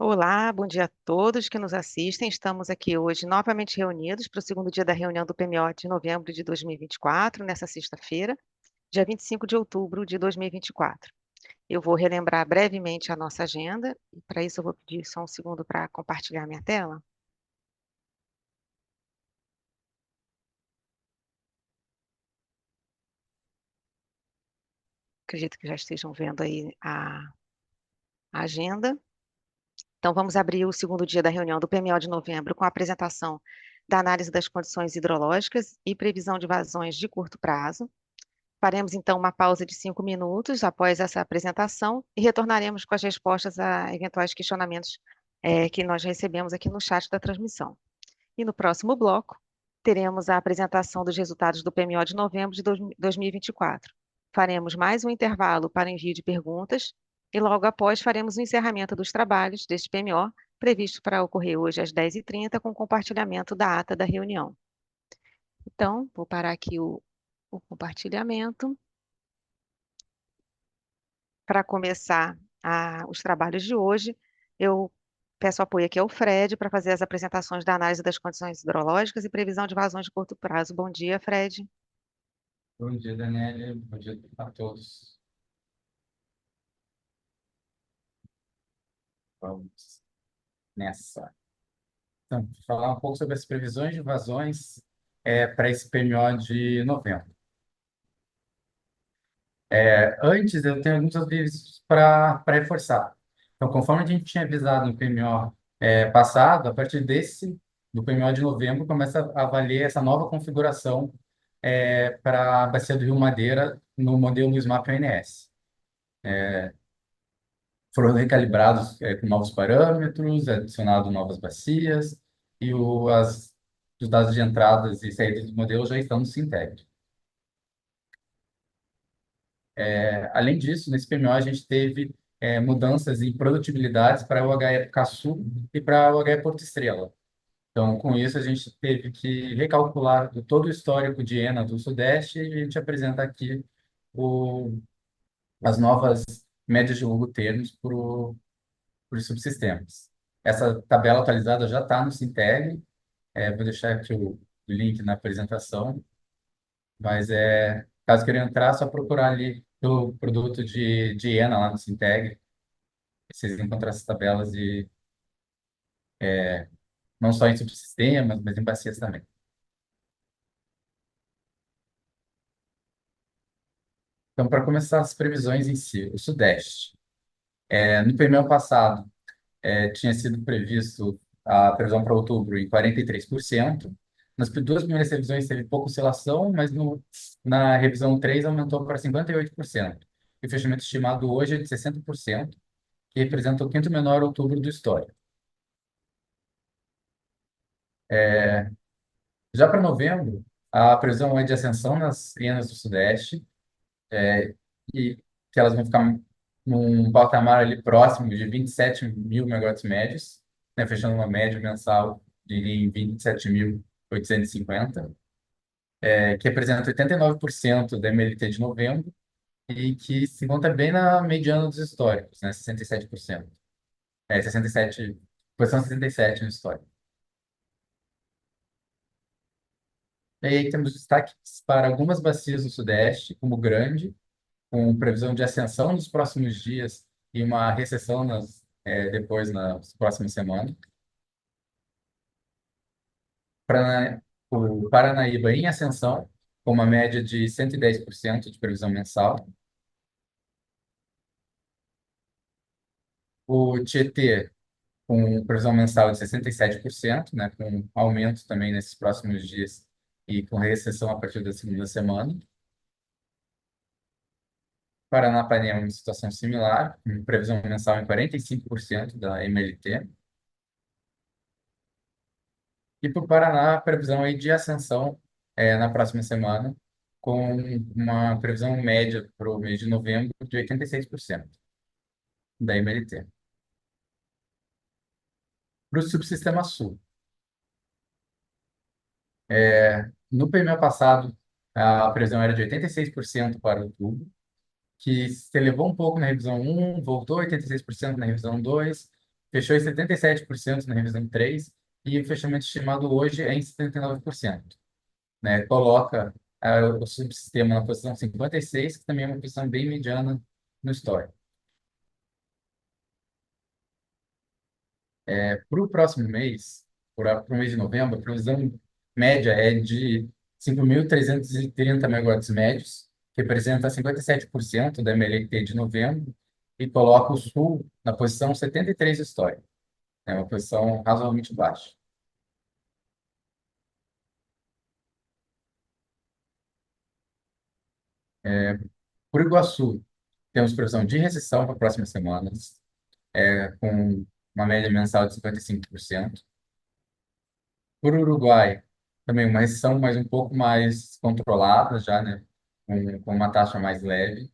Olá, bom dia a todos que nos assistem. Estamos aqui hoje novamente reunidos para o segundo dia da reunião do PMO de novembro de 2024, nessa sexta-feira, dia 25 de outubro de 2024. Eu vou relembrar brevemente a nossa agenda, e para isso eu vou pedir só um segundo para compartilhar minha tela. Acredito que já estejam vendo aí a agenda. Então, vamos abrir o segundo dia da reunião do PMO de novembro com a apresentação da análise das condições hidrológicas e previsão de vazões de curto prazo. Faremos então uma pausa de 5 minutos após essa apresentação e retornaremos com as respostas a eventuais questionamentos que nós recebemos aqui no chat da transmissão. E no próximo bloco, teremos a apresentação dos resultados do PMO de novembro de 2024. Faremos mais um intervalo para envio de perguntas e logo após faremos o encerramento dos trabalhos deste PMO, previsto para ocorrer hoje às 10h30, com compartilhamento da ata da reunião. Então, vou parar aqui o compartilhamento. Para começar os trabalhos de hoje, eu peço apoio aqui ao Fred para fazer as apresentações da análise das condições hidrológicas e previsão de vazões de curto prazo. Bom dia, Fred. Bom dia, Daniela. Bom dia a todos. Vamos nessa. Então, vou falar um pouco sobre as previsões de vazões para esse PMO de novembro. Antes, eu tenho alguns avisos para reforçar. Então, conforme a gente tinha avisado no PMO passado, a partir do PMO de novembro, começa a valer essa nova configuração para a Bacia do Rio Madeira no modelo SMAP ONS. Foram recalibrados com novos parâmetros, adicionado novas bacias e os dados de entradas e saídas do modelo já estão no Sinteg. Além disso, nesse PMO a gente teve mudanças em produtibilidades para o HE Caçu e para o HE Porto Estrela. Então, com isso, a gente teve que recalcular todo o histórico de ENA do Sudeste e a gente apresenta aqui as novas médias de longo termos para os subsistemas. Essa tabela atualizada já está no Sinteg, vou deixar aqui o link na apresentação, mas caso queiram entrar, é só procurar ali o produto de IENA lá no Sinteg, vocês vão encontrar essas tabelas não só em subsistemas, mas em bacias também. Então, para começar as previsões em si, o Sudeste. No PME passado, tinha sido previsto a previsão para outubro em 43%. Nas duas primeiras revisões teve pouca oscilação, mas na revisão 3 aumentou para 58%. E o fechamento estimado hoje é de 60%, que representa o quinto menor outubro do histórico. Já para novembro, a previsão é de ascensão nas hienas do Sudeste, e que elas vão ficar num patamar ali próximo de 27 mil megawatts médios, né, fechando uma média mensal de 27.850, que representa 89% da MLT de novembro e que se encontra bem na mediana dos históricos, né, 67%. 67, posição 67 no histórico. E aí temos destaques para algumas bacias do Sudeste, como o Grande, com previsão de ascensão nos próximos dias e uma recessão depois nas próximas semanas. O Paranaíba em ascensão, com uma média de 110% de previsão mensal. O Tietê, com previsão mensal de 67%, né, com aumento também nesses próximos dias e com recessão a partir da segunda semana. Paranapanema, uma situação similar, com previsão mensal em 45% da MLT. E para o Paraná, a previsão aí de ascensão na próxima semana, com uma previsão média para o mês de novembro de 86% da MLT. Para o Subsistema Sul, no PME passado, a previsão era de 86% para outubro, que se elevou um pouco na revisão 1, voltou a 86% na revisão 2, fechou em 77% na revisão 3 e o fechamento estimado hoje é em 79%, né? Coloca o subsistema na posição 56, que também é uma posição bem mediana no histórico. Para o próximo mês, para o mês de novembro, a previsão média é de 5.330 megawatts médios, que representa 57% da MLT de novembro, e coloca o Sul na posição 73 histórica. É uma posição razoavelmente baixa. Por Iguaçu, temos previsão de recessão para as próximas semanas, com uma média mensal de 55%. Por Uruguai, também uma recessão, mas um pouco mais controlada já, né? Com uma taxa mais leve,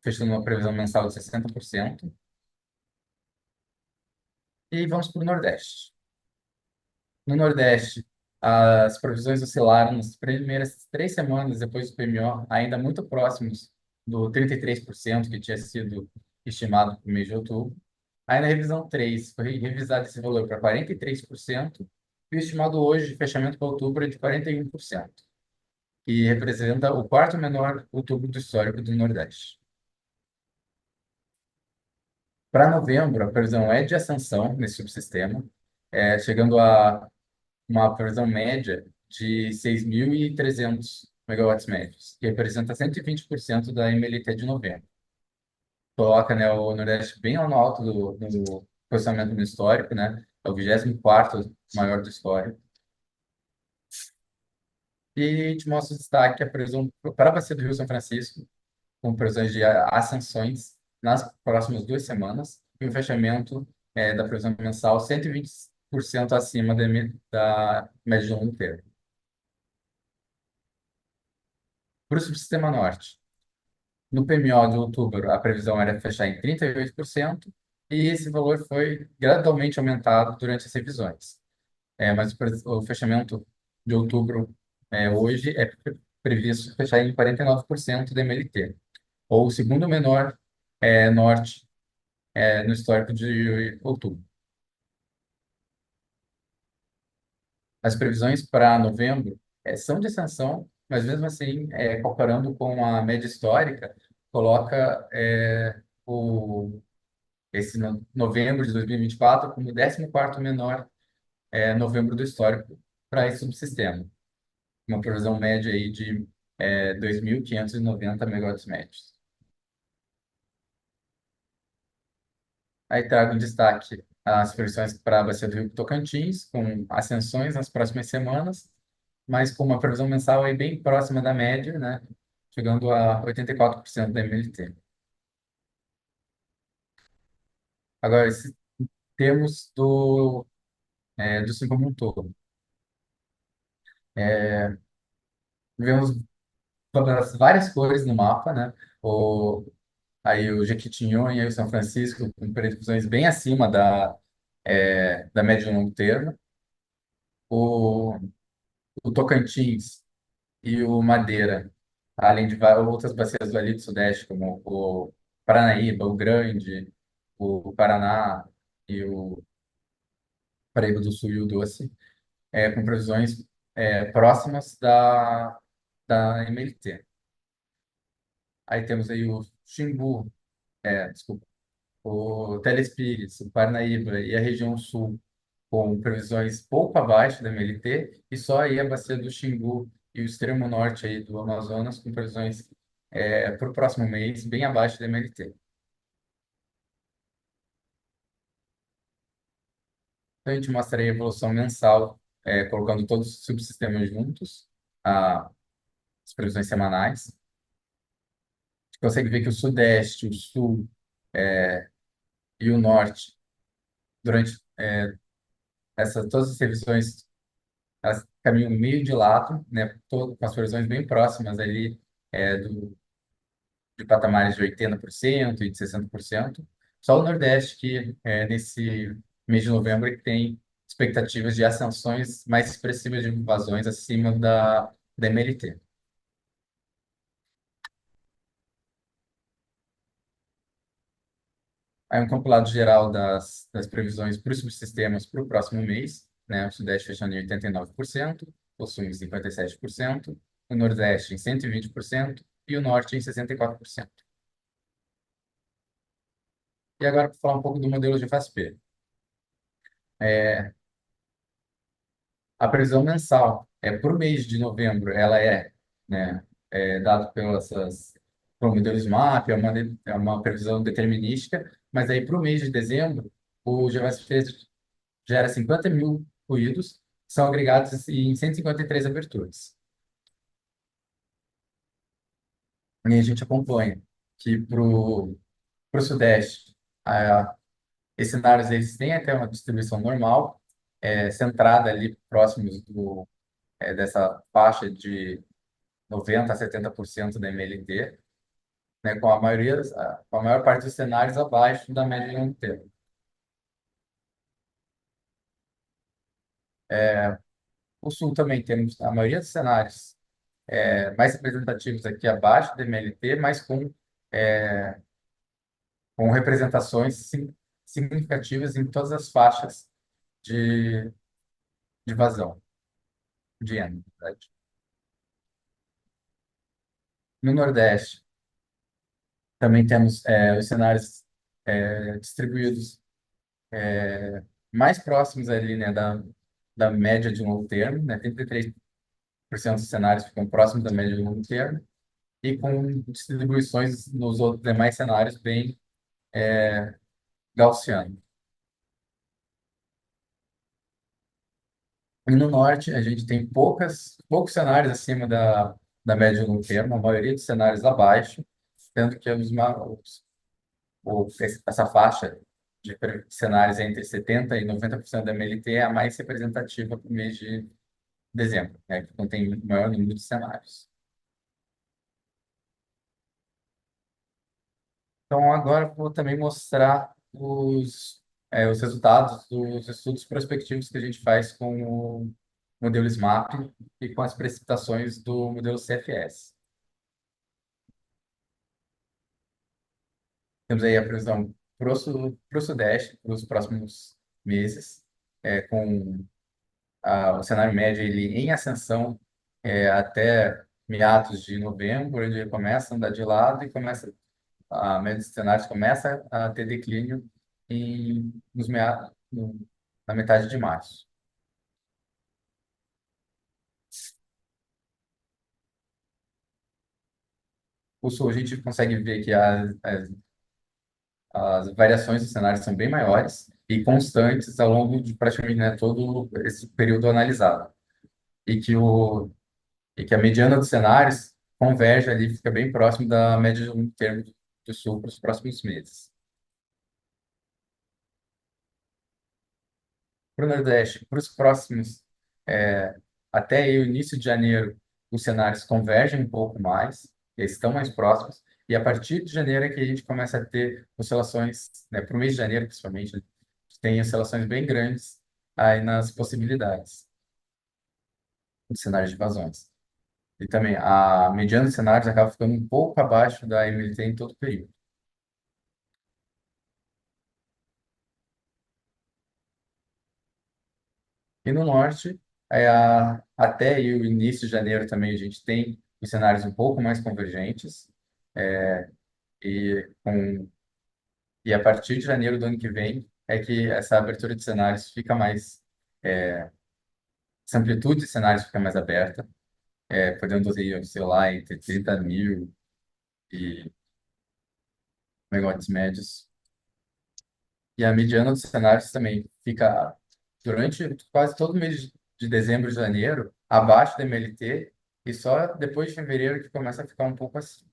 fechando uma previsão mensal de 60%. E vamos para o Nordeste. No Nordeste, as previsões oscilaram nas primeiras 3 semanas depois do PMO, ainda muito próximos do 33% que tinha sido estimado para o mês de outubro. Aí na revisão 3 foi revisado esse valor para 43%, e o estimado hoje de fechamento para outubro é de 41%, que representa o quarto menor outubro do histórico do Nordeste. Para novembro, a previsão é de ascensão nesse subsistema, chegando a uma previsão média de 6.300 megawatts médios, que representa 120% da MLT de novembro. Coloca, né, o Nordeste bem lá no alto do posicionamento no histórico, né? É o 24º maior do histórico. E te mostro o destaque, a previsão para a Bacia do Rio São Francisco, com previsões de ascensões nas próximas 2 semanas, e um fechamento da previsão mensal 120% acima da média de longo termo. Para o subsistema norte, no PMO de outubro, a previsão era fechar em 38%, e esse valor foi gradualmente aumentado durante as revisões. Mas o fechamento de outubro hoje é previsto fechar em 49% da MLT, ou o segundo menor norte no histórico de outubro. As previsões para novembro são de ascensão, mas mesmo assim, comparando com a média histórica, coloca esse novembro de 2024 como o 14º menor novembro do histórico para esse subsistema. Uma previsão média aí de 2.590 megawatts médios. Aí trago em destaque as previsões para a Bacia do Rio Tocantins, com ascensões nas próximas semanas, mas com uma previsão mensal aí bem próxima da média, né? Chegando a 84% da MLT. Agora, esse termos do ciclo como um todo. Vemos várias cores no mapa, né? Aí o Jequitinhonha e o São Francisco com previsões bem acima da média de longo termo. O, o Tocantins e o Madeira, além de outras bacias do ali do Sudeste, como o Paranaíba, o Grande, o Paraná e o Paraíba do Sul e o Doce, com previsões próximas da MLT. Aí temos aí o Xingu, desculpa, o Telespires, o Parnaíba e a região sul, com previsões pouco abaixo da MLT, e só aí a bacia do Xingu e o extremo norte aí do Amazonas, com previsões para o próximo mês bem abaixo da MLT. Então, a gente mostra aí a evolução mensal, colocando todos os subsistemas juntos, as previsões semanais. A gente consegue ver que o Sudeste, o Sul e o Norte, durante todas as revisões, elas caminham meio de lado, né, com as previsões bem próximas ali de patamares de 80% e de 60%. Só o Nordeste que, nesse mês de novembro, que tem expectativas de ascensões mais expressivas de invasões acima da MLT. Aí um compilado geral das previsões para os subsistemas para o próximo mês, né? O Sudeste fechando em 89%, o Sul em 57%, o Nordeste em 120% e o Norte em 64%. E agora, para falar um pouco do modelo de FASP. É, a previsão mensal por mês de novembro, ela né, dado pelo modelo SMAP, é uma previsão determinística, mas aí para o mês de dezembro, o GVSP gera 50 mil ruídos, que são agregados em 153 aberturas. E a gente acompanha que para o Sudeste, esses cenários eles têm até uma distribuição normal, centrada ali próximos dessa faixa de 90 a 70% da MLT, né, com a maior parte dos cenários abaixo da média de longo termo. O Sul também temos a maioria dos cenários mais representativos aqui abaixo da MLT, mas é, com representações significativas em todas as faixas de, de vazão, de N, na verdade. No Nordeste, também temos os cenários distribuídos mais próximos ali, né, da média de longo termo, né, 33% dos cenários ficam próximos da média de longo termo, e com distribuições nos outros demais cenários bem gaussiano. E no norte, a gente tem poucos cenários acima da média de longo termo, a maioria dos cenários abaixo, sendo que essa faixa de cenários entre 70% e 90% da MLT é a mais representativa para o mês de dezembro, né, que contém o maior número de cenários. Então, agora eu vou também mostrar os resultados dos estudos prospectivos que a gente faz com o modelo SMAP e com as precipitações do modelo CFS. Temos aí a previsão para o Sudeste, para os próximos meses, com o cenário médio ele em ascensão até meados de novembro, ele começa a andar de lado e a média dos cenários começa a ter declínio nos na metade de março. O Sul, a gente consegue ver que as variações dos cenários são bem maiores e constantes ao longo de praticamente, né, todo esse período analisado. E que, o, e que a mediana dos cenários converge ali, fica bem próximo da média de longo termo do Sul para os próximos meses. Para o Nordeste, para os próximos, é, até aí o início de janeiro, os cenários convergem um pouco mais, eles estão mais próximos, e a partir de janeiro é que a gente começa a ter oscilações, né, para o mês de janeiro, principalmente, tem oscilações bem grandes aí nas possibilidades de cenários de vazões. E também a mediana dos cenários acaba ficando um pouco abaixo da MLT em todo o período. E no norte, até aí o início de janeiro também a gente tem os cenários um pouco mais convergentes, é, e, com, e a partir de janeiro do ano que vem é que essa abertura de cenários fica mais, essa amplitude de cenários fica mais aberta, podendo ir, sei lá, entre 30 mil e megawatts médios. E a mediana dos cenários também fica durante quase todo o mês de dezembro e janeiro abaixo da MLT e só depois de fevereiro que começa a ficar um pouco assim.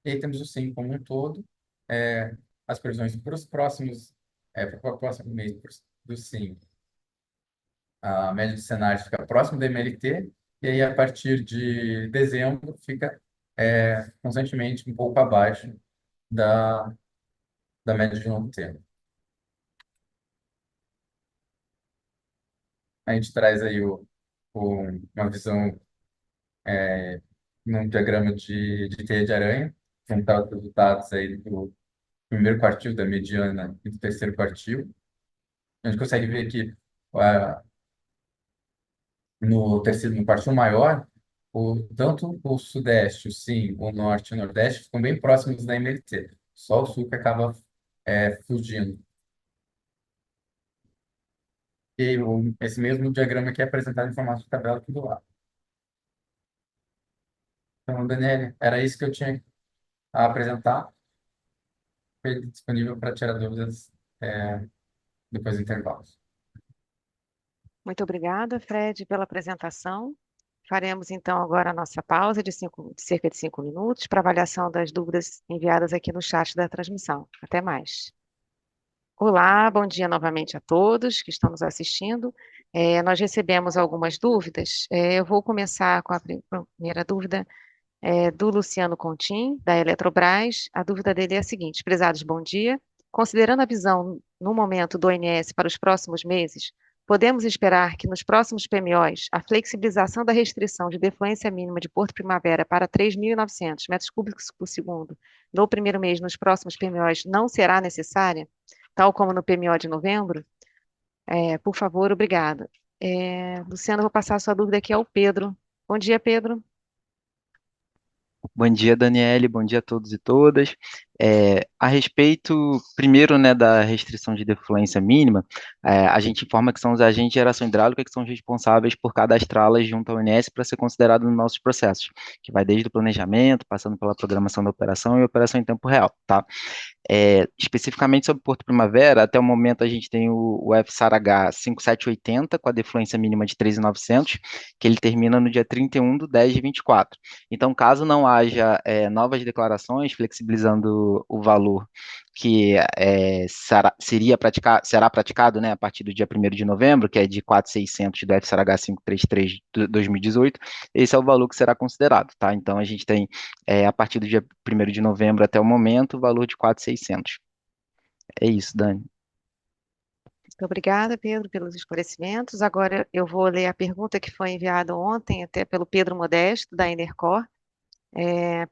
E aí temos o SIM como um todo, as previsões para os para o próximo mês do SIM. A média de cenários fica próximo da MLT e aí a partir de dezembro fica constantemente um pouco abaixo da, da média de longo termo. A gente traz aí uma visão num diagrama de teia de aranha, juntar os resultados aí do primeiro quartil, da mediana e do terceiro quartil. A gente consegue ver que ah, no quartil maior, tanto o Sudeste, o Sim, o Norte e o Nordeste ficam bem próximos da MLT. Só o Sul que acaba fugindo. E esse mesmo diagrama aqui é apresentado em formato de tabela aqui do lado. Então, Daniele, era isso que eu tinha a apresentar. Fiquei disponível para tirar dúvidas depois do intervalo. Muito obrigada, Fred, pela apresentação. Faremos então agora a nossa pausa de cerca de 5 minutos para avaliação das dúvidas enviadas aqui no chat da transmissão. Até mais. Olá, bom dia novamente a todos que estão nos assistindo. Nós recebemos algumas dúvidas. Eu vou começar com a primeira dúvida do Luciano Contim, da Eletrobras. A dúvida dele é a seguinte: prezados, bom dia. Considerando a visão no momento do ONS para os próximos meses, podemos esperar que nos próximos PMOs a flexibilização da restrição de defluência mínima de Porto Primavera para 3.900 metros cúbicos por segundo no primeiro mês nos próximos PMOs não será necessária, tal como no PMO de novembro? Por favor, obrigada. Luciano, eu vou passar a sua dúvida aqui ao Pedro. Bom dia, Pedro. Bom dia, Daniele. Bom dia a todos e todas. A respeito, primeiro, né, da restrição de defluência mínima, a gente informa que são os agentes de geração hidráulica que são os responsáveis por cadastrá-las junto ao INS para ser considerado nos nossos processos, que vai desde o planejamento, passando pela programação da operação e operação em tempo real, tá? Especificamente sobre Porto Primavera, até o momento a gente tem o FSAR-H 5780 com a defluência mínima de 3.900, que ele termina no dia 31/10/24. Então, caso não haja novas declarações flexibilizando o valor que será praticado, né, a partir do dia 1º de novembro, que é de 4.600 do FSAR-H 533 de 2018, esse é o valor que será considerado, tá? Então, a gente tem, a partir do dia 1º de novembro até o momento, o valor de 4.600. É isso, Dani. Muito obrigada, Pedro, pelos esclarecimentos. Agora eu vou ler a pergunta que foi enviada ontem, até pelo Pedro Modesto, da Enercor.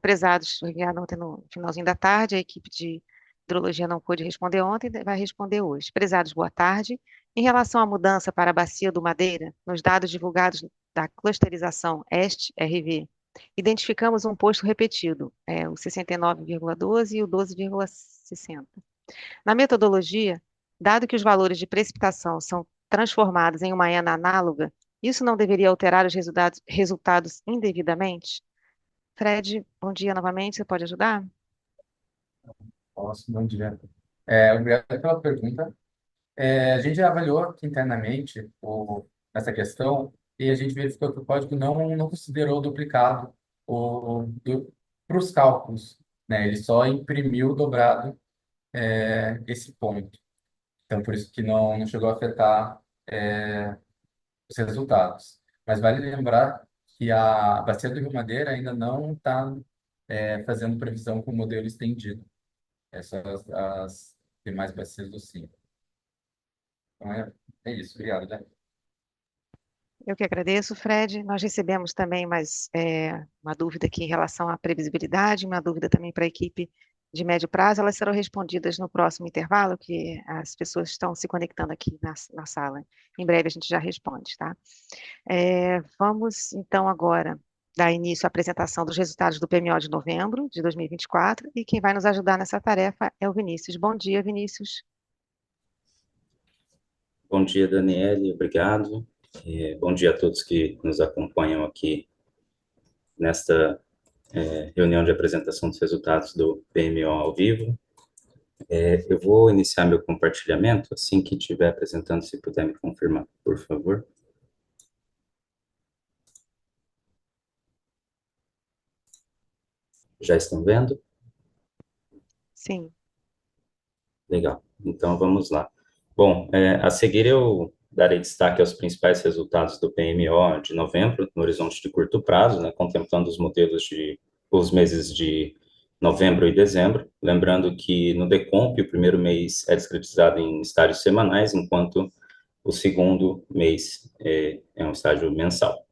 Prezados, foi enviado ontem no finalzinho da tarde, a equipe de hidrologia não pôde responder ontem, vai responder hoje. Prezados, boa tarde. Em relação à mudança para a bacia do Madeira, nos dados divulgados da clusterização EST-RV, identificamos um posto repetido, o 69,12 e o 12,60. Na metodologia, dado que os valores de precipitação são transformados em uma ENA análoga, isso não deveria alterar os resultados indevidamente? Fred, bom dia novamente, você pode ajudar? Posso, bom dia. Obrigado pela pergunta. A gente já avaliou aqui internamente essa questão e a gente verificou que o código não considerou duplicado para os cálculos, né? Ele só imprimiu dobrado esse ponto. Então, por isso que não chegou a afetar os resultados. Mas vale lembrar que a Bacia do Rio Madeira ainda não está fazendo previsão com o modelo estendido. Essas as demais bacias do Sim. Então, é isso. Obrigado, né? Eu que agradeço, Fred. Nós recebemos também uma dúvida aqui em relação à previsibilidade, uma dúvida também para a equipe de médio prazo. Elas serão respondidas no próximo intervalo, que as pessoas estão se conectando aqui na sala. Em breve a gente já responde, tá? Vamos, então, agora dar início à apresentação dos resultados do PMO de novembro de 2024, e quem vai nos ajudar nessa tarefa é o Vinícius. Bom dia, Vinícius. Bom dia, Daniele, obrigado. Bom dia a todos que nos acompanham aqui nesta reunião de apresentação dos resultados do PMO ao vivo. Eu vou iniciar meu compartilhamento, assim que estiver apresentando, se puder me confirmar, por favor. Já estão vendo? Sim. Legal, então vamos lá. Bom, a seguir eu darei destaque aos principais resultados do PMO de novembro, no horizonte de curto prazo, né, contemplando os meses de novembro e dezembro, lembrando que no Decomp o primeiro mês é discretizado em estágios semanais, enquanto o segundo mês é um estágio mensal.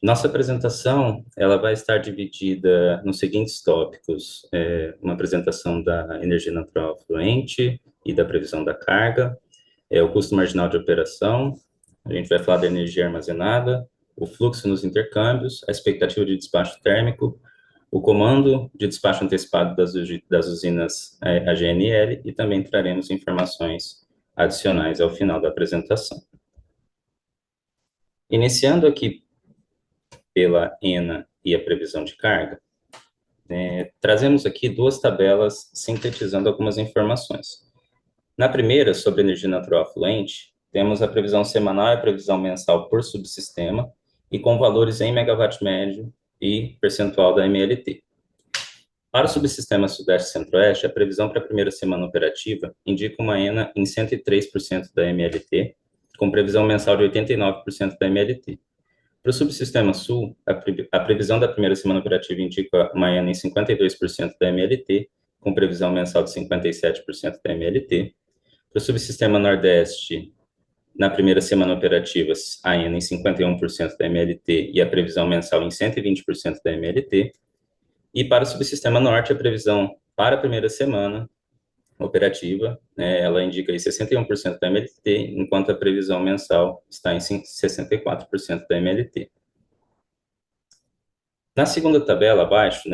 Nossa apresentação, ela vai estar dividida nos seguintes tópicos: uma apresentação da energia natural fluente e da previsão da carga, o custo marginal de operação, a gente vai falar da energia armazenada, o fluxo nos intercâmbios, a expectativa de despacho térmico, o comando de despacho antecipado das usinas AGNL e também traremos informações adicionais ao final da apresentação. Iniciando aqui pela ENA e a previsão de carga, trazemos aqui duas tabelas sintetizando algumas informações. Na primeira, sobre energia natural fluente, temos a previsão semanal e a previsão mensal por subsistema e com valores em megawatt médio e percentual da MLT. Para o subsistema Sudeste e Centro-Oeste, a previsão para a primeira semana operativa indica uma ENA em 103% da MLT, com previsão mensal de 89% da MLT. Para o subsistema Sul, a previsão da primeira semana operativa indica uma ENA em 52% da MLT, com previsão mensal de 57% da MLT. Para o subsistema Nordeste, na primeira semana operativa, a ENA em 51% da MLT e a previsão mensal em 120% da MLT. E para o subsistema Norte, a previsão para a primeira semana operativa, ela indica aí 61% da MLT, enquanto a previsão mensal está em 64% da MLT. Na segunda tabela, abaixo,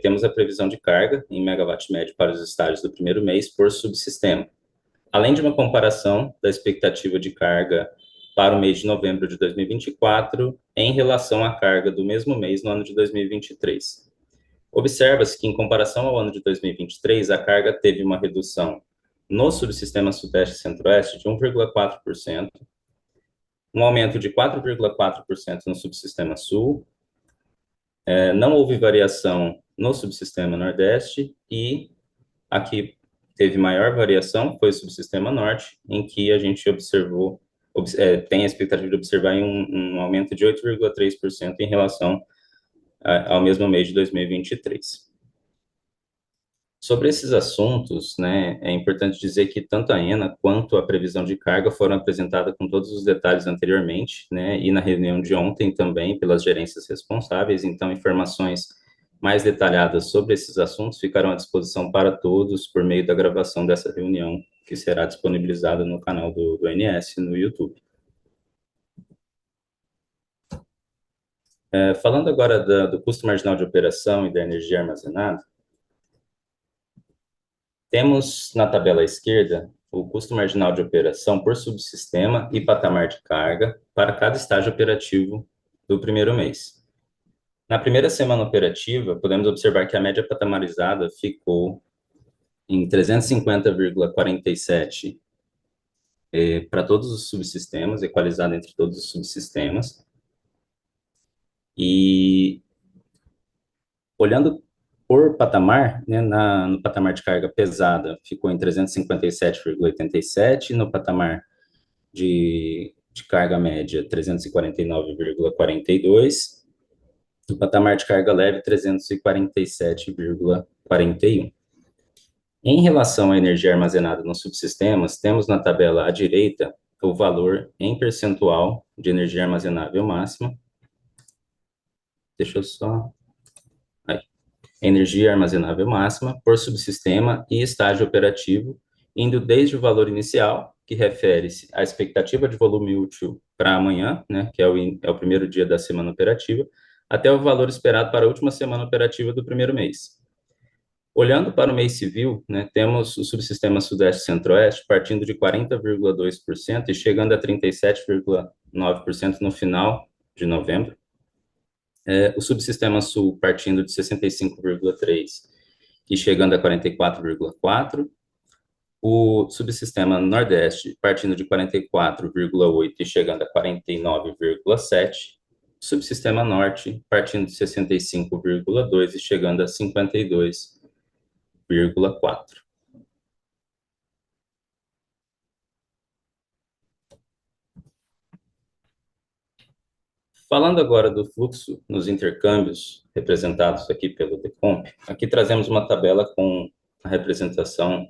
temos a previsão de carga em megawatt médio para os estágios do primeiro mês por subsistema, além de uma comparação da expectativa de carga para o mês de novembro de 2024 em relação à carga do mesmo mês no ano de 2023. Observa-se que, em comparação ao ano de 2023, a carga teve uma redução no subsistema Sudeste e Centro-Oeste de 1,4%, um aumento de 4,4% no subsistema Sul, não houve variação no subsistema Nordeste e aqui teve maior variação, foi o subsistema Norte, em que a gente observou, tem a expectativa de observar um aumento de 8,3% em relação ao mesmo mês de 2023. Sobre esses assuntos, é importante dizer que tanto a ENA quanto a previsão de carga foram apresentadas com todos os detalhes anteriormente, e na reunião de ontem também pelas gerências responsáveis, então informações mais detalhadas sobre esses assuntos ficarão à disposição para todos por meio da gravação dessa reunião, que será disponibilizada no canal do ONS no YouTube. Falando agora do custo marginal de operação e da energia armazenada, temos na tabela à esquerda o custo marginal de operação por subsistema e patamar de carga para cada estágio operativo do primeiro mês. Na primeira semana operativa, podemos observar que a média patamarizada ficou em 350,47 para todos os subsistemas, equalizada entre todos os subsistemas. E olhando por patamar, no patamar de carga pesada ficou em 357,87, no patamar de carga média 349,42, no patamar de carga leve 347,41. Em relação à energia armazenada nos subsistemas, temos na tabela à direita o valor em percentual de energia armazenável máxima. Deixa eu só... Energia armazenável máxima por subsistema e estágio operativo, indo desde o valor inicial, que refere-se à expectativa de volume útil para amanhã, que é o primeiro dia da semana operativa, até o valor esperado para a última semana operativa do primeiro mês. Olhando para o mês civil, temos o subsistema Sudeste e Centro-Oeste partindo de 40,2% e chegando a 37,9% no final de novembro. O subsistema Sul partindo de 65,3% e chegando a 44,4%. O subsistema Nordeste partindo de 44,8% e chegando a 49,7%. O subsistema Norte partindo de 65,2% e chegando a 52,4%. Falando agora do fluxo nos intercâmbios, representados aqui pelo Decomp, aqui trazemos uma tabela com a representação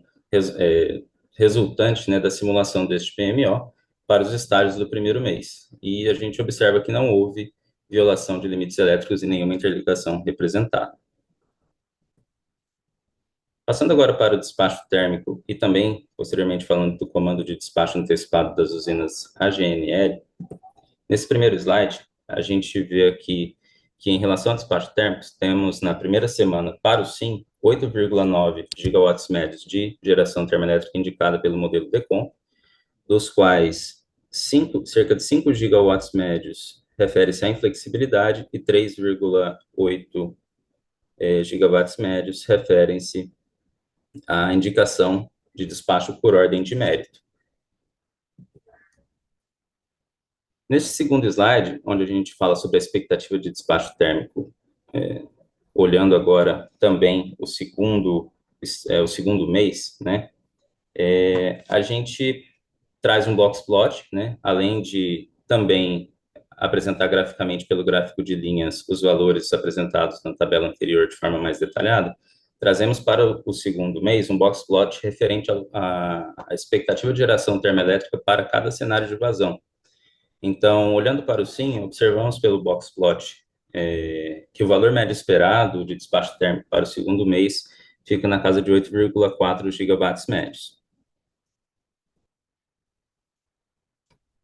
resultante da simulação deste PMO para os estágios do primeiro mês. E a gente observa que não houve violação de limites elétricos e nenhuma interligação representada. Passando agora para o despacho térmico e também, posteriormente, falando do comando de despacho antecipado das usinas AGNL, nesse primeiro slide, a gente vê aqui que, em relação ao despacho térmico, temos na primeira semana, para o SIM, 8,9 gigawatts médios de geração termoelétrica indicada pelo modelo DECOM, dos quais cerca de 5 gigawatts médios refere-se à inflexibilidade e 3,8 gigawatts médios referem-se à indicação de despacho por ordem de mérito. Nesse segundo slide, onde a gente fala sobre a expectativa de despacho térmico, olhando agora também o segundo mês, né, a gente traz um box plot, né, além de também apresentar graficamente pelo gráfico de linhas os valores apresentados na tabela anterior de forma mais detalhada. Trazemos para o segundo mês um box plot referente à expectativa de geração termoelétrica para cada cenário de vazão. Então, olhando para o SIM, observamos pelo box plot que o valor médio esperado de despacho térmico para o segundo mês fica na casa de 8,4 gigawatts médios.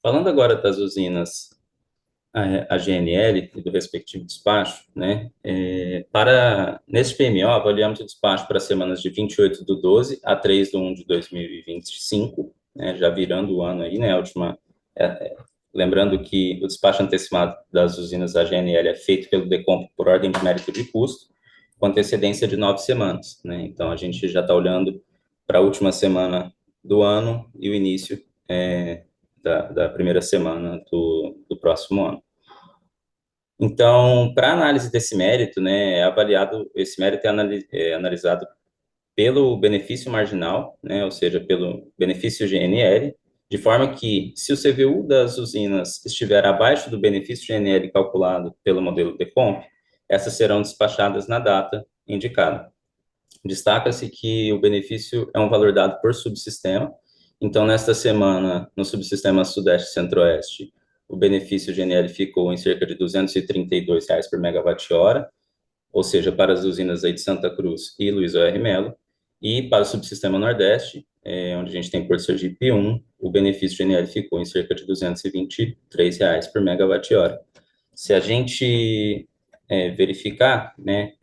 Falando agora das usinas AGNL e do respectivo despacho, né, neste PMO, avaliamos o despacho para as semanas de 28/12 a 3/1 de 2025, né, já virando o ano aí, né, lembrando que o despacho antecipado das usinas AGNL é feito pelo DECOM por ordem de mérito de custo, com antecedência de 9 semanas, né, então a gente já está olhando para a última semana do ano e o início da primeira semana do próximo ano. Então, para análise desse mérito, né, esse mérito é analisado pelo benefício marginal, né, ou seja, pelo benefício GNL, de forma que, se o CVU das usinas estiver abaixo do benefício GNL calculado pelo modelo DECOMP, essas serão despachadas na data indicada. Destaca-se que o benefício é um valor dado por subsistema. Então, nesta semana, no subsistema Sudeste e Centro-Oeste, o benefício GNL ficou em cerca de R$ 232 por megawatt-hora, ou seja, para as usinas aí de Santa Cruz e Luiz O.R. Melo. E para o subsistema Nordeste, onde a gente tem Porto Sergipe 1, o benefício GNL ficou em cerca de R$ 223 por megawatt-hora. Se a gente verificar, né,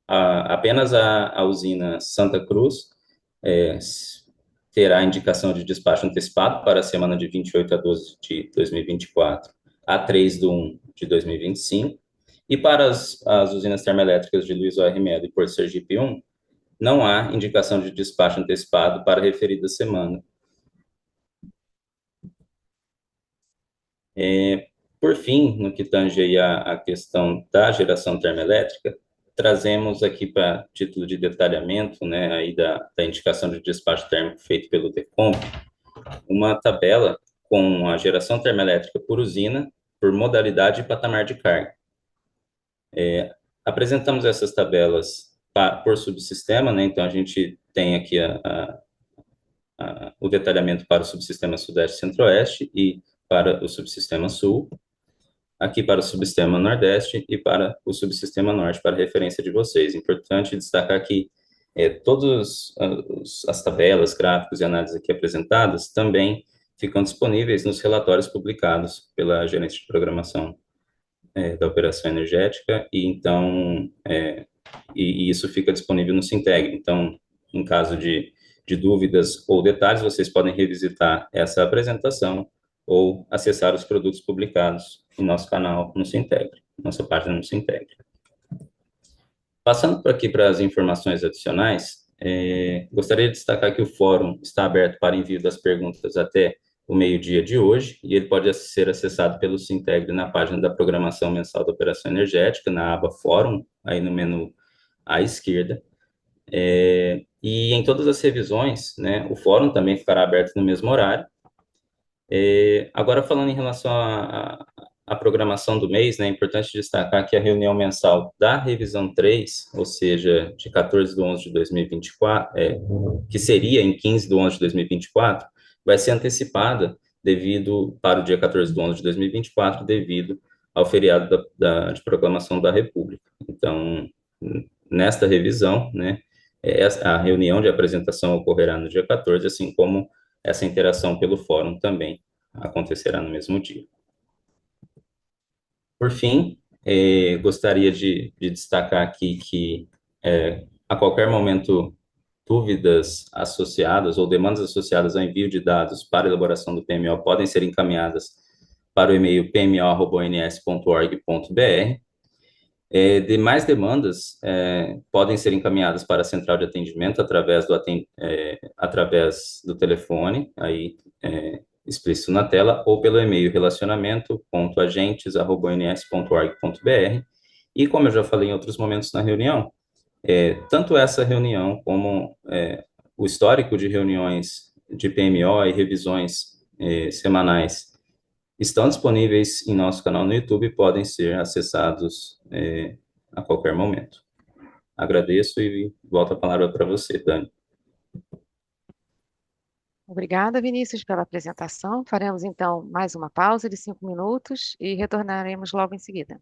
apenas a usina Santa Cruz terá indicação de despacho antecipado para a semana de 28/12 de 2024 a 3/1 de 2025, e para as usinas termoelétricas de Luiz O.R. Melo e Porto Sergipe 1, não há indicação de despacho antecipado para a referida semana. Por fim, no que tange aí a questão da geração termoelétrica, trazemos aqui para título de detalhamento, né, aí da indicação de despacho térmico feito pelo DECOM, uma tabela com a geração termoelétrica por usina, por modalidade e patamar de carga. Apresentamos essas tabelas por subsistema, né, então a gente tem aqui o detalhamento para o subsistema Sudeste e Centro-Oeste e para o subsistema Sul, aqui para o subsistema Nordeste e para o subsistema Norte, para referência de vocês. Importante destacar que todas as tabelas, gráficos e análises aqui apresentadas também ficam disponíveis nos relatórios publicados pela gerência de programação da operação energética, e então e isso fica disponível no Sinteg. Então, em caso de dúvidas ou detalhes, vocês podem revisitar essa apresentação ou acessar os produtos publicados no nosso canal no Sinteg, nossa página no Sinteg. Passando por aqui para as informações adicionais, gostaria de destacar que o fórum está aberto para envio das perguntas até o meio-dia de hoje, e ele pode ser acessado pelo Sinteg na página da Programação Mensal da Operação Energética, na aba Fórum, aí no menu à esquerda. E em todas as revisões, né, o fórum também ficará aberto no mesmo horário. Agora, falando em relação à programação do mês, né, é importante destacar que a reunião mensal da revisão 3, ou seja, de 14/11 de 2024, que seria em 15/11 de 2024, vai ser antecipada para o dia 14/11 de 2024, devido ao feriado de proclamação da República. Então, nesta revisão, né, a reunião de apresentação ocorrerá no dia 14, assim como essa interação pelo fórum também acontecerá no mesmo dia. Por fim, gostaria de destacar aqui que, a qualquer momento, dúvidas associadas ou demandas associadas ao envio de dados para elaboração do PMO podem ser encaminhadas para o e-mail pmo@ons.org.br. Demais demandas podem ser encaminhadas para a central de atendimento através do telefone, aí explícito na tela, ou pelo e-mail relacionamento.agentes@ons.org.br. E como eu já falei em outros momentos na reunião, tanto essa reunião como o histórico de reuniões de PMO e revisões semanais estão disponíveis em nosso canal no YouTube e podem ser acessados a qualquer momento. Agradeço e volto a palavra para você, Dani. Obrigada, Vinícius, pela apresentação. Faremos então mais uma pausa de 5 minutos e retornaremos logo em seguida.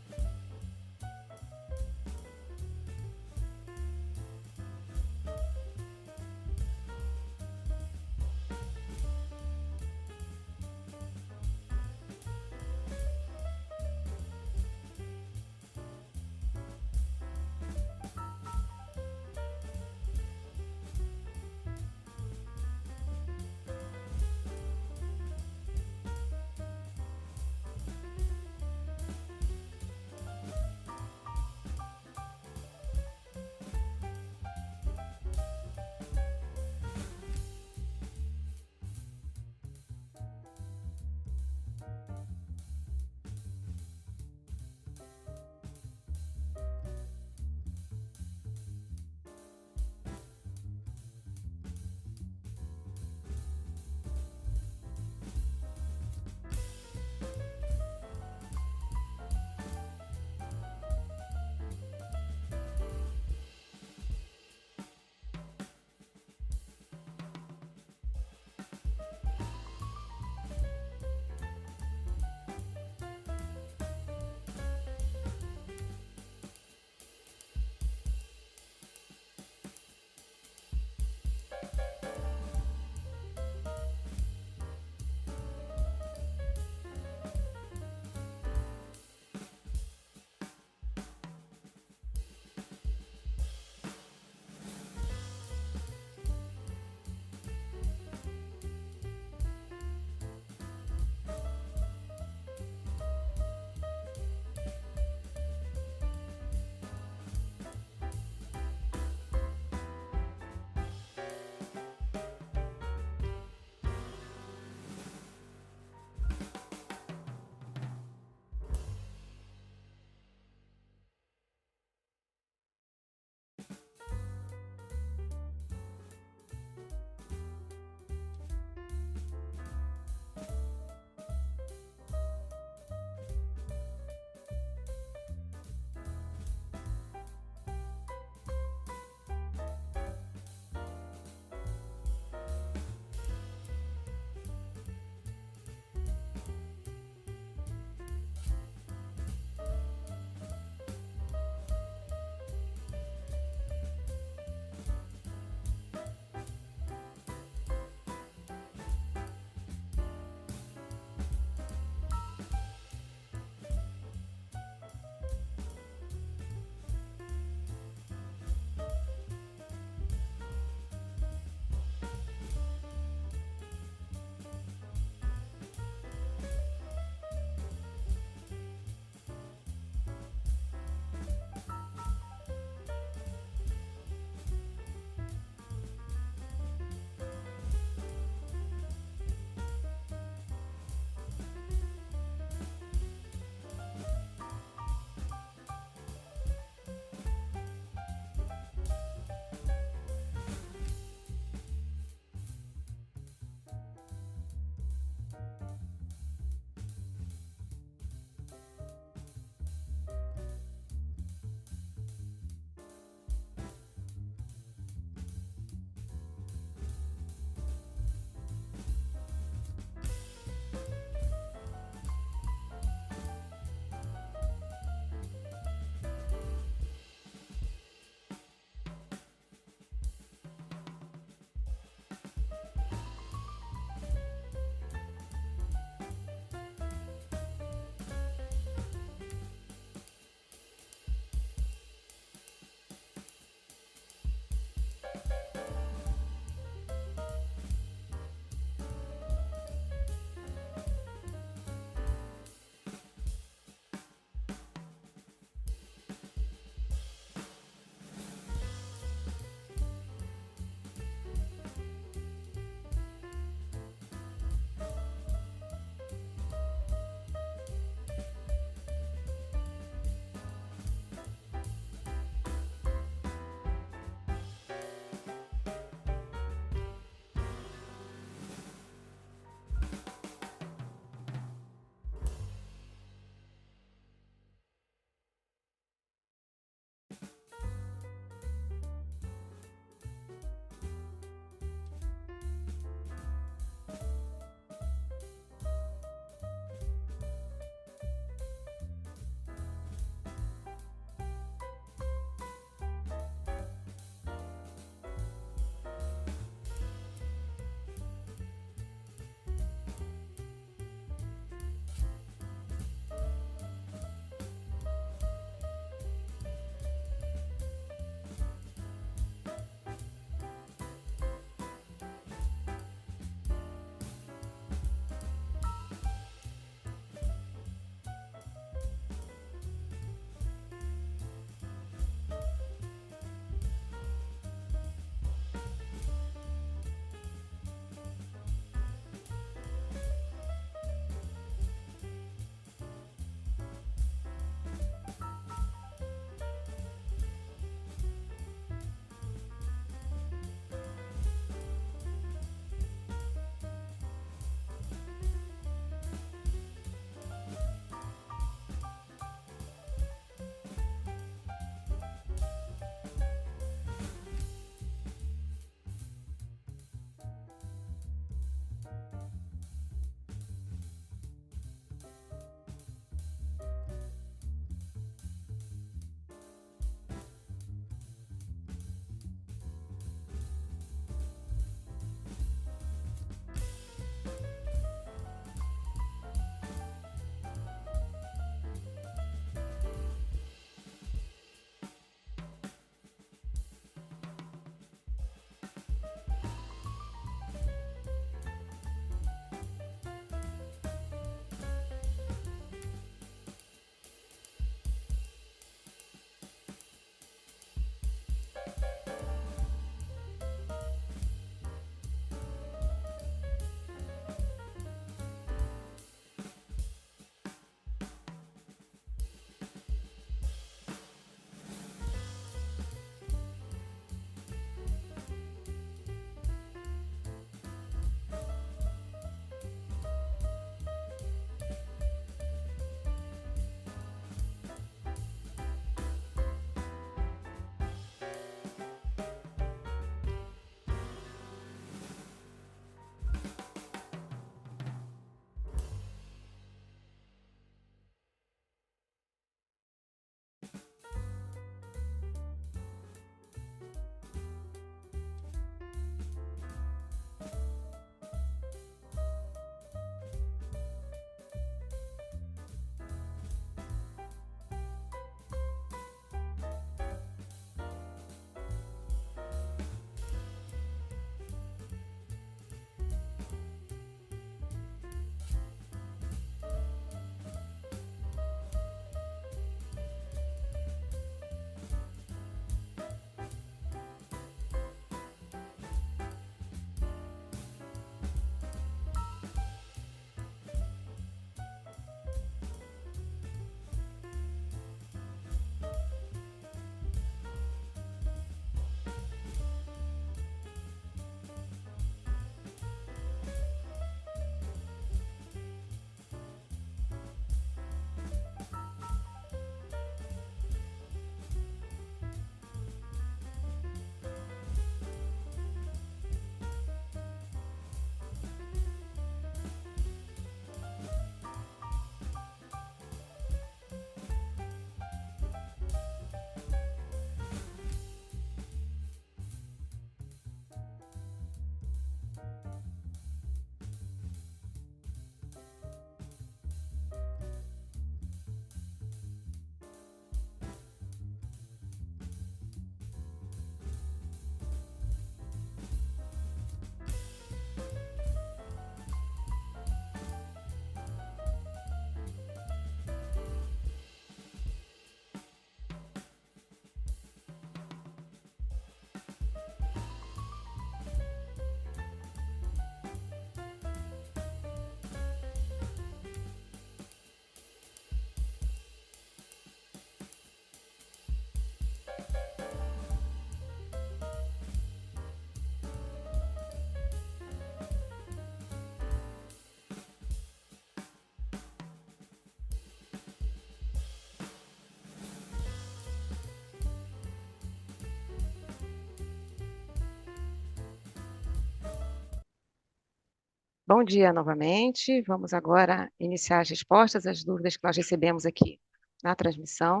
Bom dia novamente. Vamos agora iniciar as respostas às dúvidas que nós recebemos aqui na transmissão.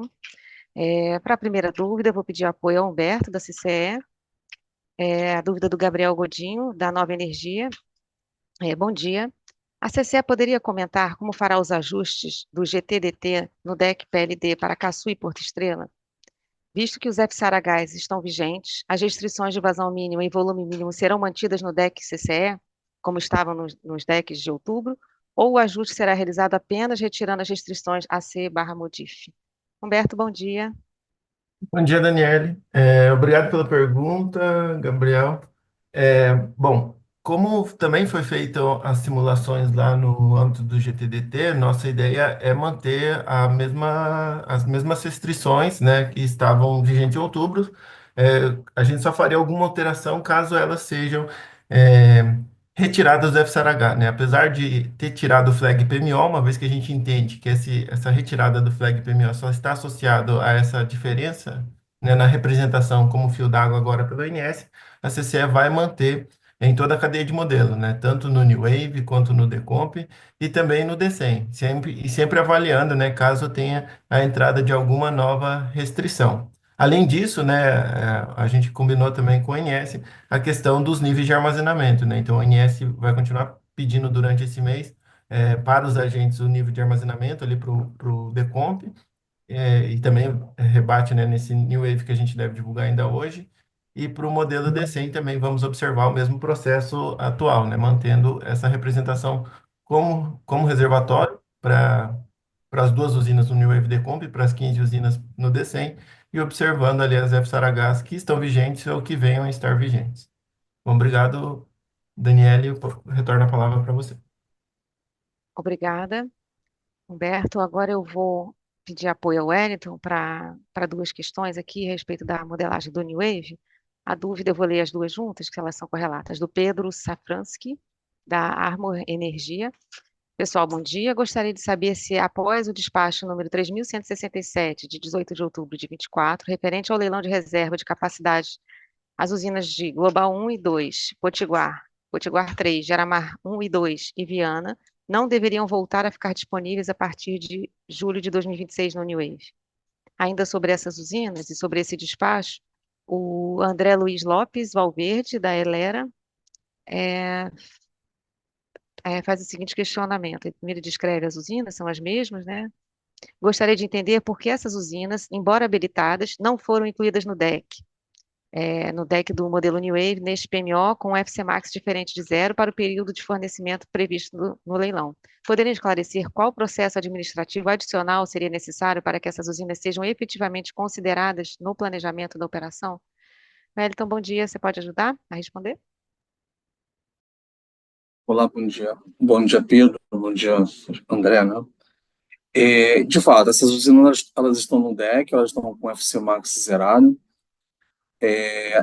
Para a primeira dúvida, eu vou pedir apoio ao Humberto, da CCE. A dúvida do Gabriel Godinho, da Nova Energia. Bom dia. A CCE poderia comentar como fará os ajustes do GTDT no DEC PLD para Caçu e Porto Estrela? Visto que os FSARHs estão vigentes, as restrições de vazão mínima e volume mínimo serão mantidas no DEC CCE, como estavam nos DECs de outubro, ou o ajuste será realizado apenas retirando as restrições AC/Modif? Humberto, bom dia. Bom dia, Daniele. Obrigado pela pergunta, Gabriel. Bom, como também foi feita as simulações lá no âmbito do GTDT, nossa ideia é manter as mesmas restrições, né, que estavam vigentes em outubro. A gente só faria alguma alteração caso elas sejam é, retiradas do FSARH, né? Apesar de ter tirado o flag PMO, uma vez que a gente entende que essa retirada do flag PMO só está associado a essa diferença, né, na representação como fio d'água agora pelo ONS, a CCE vai manter em toda a cadeia de modelo, né, tanto no New Wave quanto no Decomp e também no DCEM, sempre avaliando, né, caso tenha a entrada de alguma nova restrição. Além disso, né, a gente combinou também com o ONS a questão dos níveis de armazenamento, né? Então, o ONS vai continuar pedindo durante esse mês para os agentes o nível de armazenamento ali para o Decomp, e também rebate, né, nesse New Wave que a gente deve divulgar ainda hoje. E para o modelo DCEM também vamos observar o mesmo processo atual, né, mantendo essa representação como reservatório para as duas usinas no New Wave Decomp e para as 15 usinas no DCEM, e observando ali as FSARHs que estão vigentes ou que venham a estar vigentes. Bom, obrigado, Daniele. Eu retorno a palavra para você. Obrigada, Humberto. Agora eu vou pedir apoio ao Wellington para duas questões aqui a respeito da modelagem do New Wave. A dúvida, eu vou ler as duas juntas, que elas são correlatas, do Pedro Safransky, da Armor Energia. Pessoal, bom dia. Gostaria de saber se, após o despacho número 3.167, de 18 de outubro de 24, referente ao leilão de reserva de capacidade, as usinas de Global 1 e 2, Potiguar 3, Geramar 1 e 2 e Viana, não deveriam voltar a ficar disponíveis a partir de julho de 2026 no New Wave. Ainda sobre essas usinas e sobre esse despacho, o André Luiz Lopes Valverde, da Elera, faz o seguinte questionamento. Ele primeiro descreve as usinas, são as mesmas, né? Gostaria de entender por que essas usinas, embora habilitadas, não foram incluídas no DEC do modelo New Wave, neste PMO, com FC Max diferente de zero para o período de fornecimento previsto no leilão. Poderiam esclarecer qual processo administrativo adicional seria necessário para que essas usinas sejam efetivamente consideradas no planejamento da operação? Wellington, bom dia. Você pode ajudar a responder? Olá, bom dia. Bom dia, Pedro. Bom dia, André, né? De fato, essas usinas elas estão no DEC, elas estão com FC Max zerado.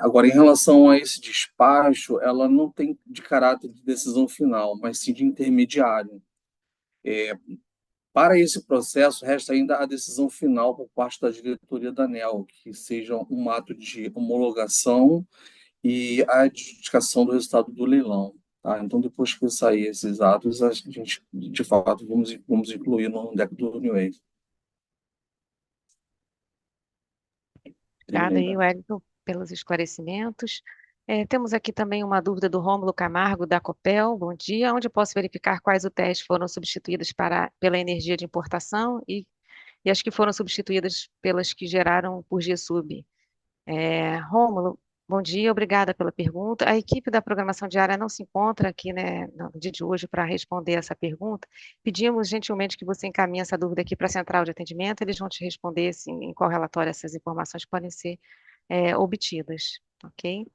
Agora, em relação a esse despacho, ela não tem de caráter de decisão final, mas sim de intermediário. Para esse processo, resta ainda a decisão final por parte da diretoria da ANEEL, que seja um ato de homologação e a adjudicação do resultado do leilão. Tá? Então, depois que sair esses atos, a gente, de fato, vamos incluir no DEC do New Wave. Obrigada aí, Wellington, pelos esclarecimentos. Temos aqui também uma dúvida do Rômulo Camargo, da Copel. Bom dia. Onde eu posso verificar quais UTEs foram substituídas pela energia de importação e as que foram substituídas pelas que geraram por GSUB? Rômulo, bom dia, obrigada pela pergunta. A equipe da programação diária não se encontra aqui, né, no dia de hoje para responder essa pergunta. Pedimos gentilmente que você encaminhe essa dúvida aqui para a central de atendimento, eles vão te responder assim, em qual relatório essas informações podem ser obtidas, ok?